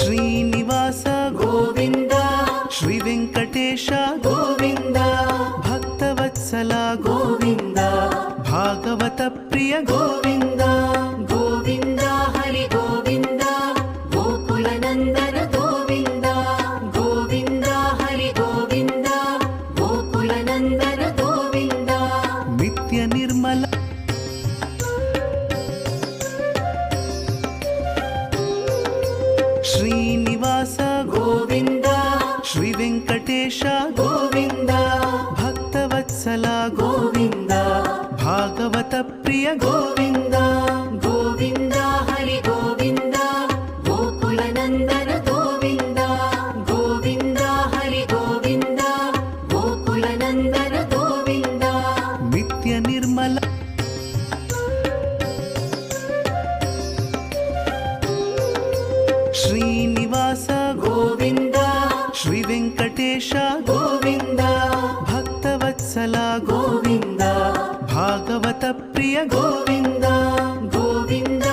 ಶ್ರೀನಿವಾಸ ಗೋವಿಂದ ಶ್ರೀ ವೆಂಕಟೇಶ ಗೋವಿಂದ ಭಕ್ತವತ್ಸಲ ಗೋವಿಂದ ಭಾಗವತ ಪ್ರಿಯ ಗೋವಿಂದ ಗೋವಿಂದ ಹರಿ ಗೋವಿಂದ ಗೋಕುಲನಂದನ ಗೋವಿಂದ ಗೋವಿಂದ ಹರಿ ಗೋವಿಂದ ಗೋಕುಲನಂದನ ಗೋವಿಂದ ನಿತ್ಯ ನಿರ್ಮಲ ಶ್ರೀನಿವಾಸ ಗೋವಿಂದ ಶ್ರೀ ವೆಂಕಟೇಶ ಗೋವಿಂದ ಭಕ್ತವತ್ಸಲ ಗೋವಿಂದ ಭಾಗವತ ಪ್ರಿಯ ಗೋವಿಂದ ಗೋವಿಂದ ಹರಿ ಗೋವಿಂದ ಗೋಕುಲನಂದನ ಗೋವಿಂದ ಗೋವಿಂದ ಹರಿ ಗೋವಿಂದ ಗೋಕುಲನಂದನ ಗೋವಿಂದ ನಿತ್ಯ ನಿರ್ಮಲ ಶ್ರೀನಿವಾಸ ಗೋವಿಂದ ಶ್ರೀ ವೆಂಕಟೇಶ ಗೋವಿಂದ ಭಕ್ತವತ್ಸಲ ಗೋವಿಂದ ಭಾಗವತ ಪ್ರಿಯ ಗೋವಿಂದ ಗೋವಿಂದ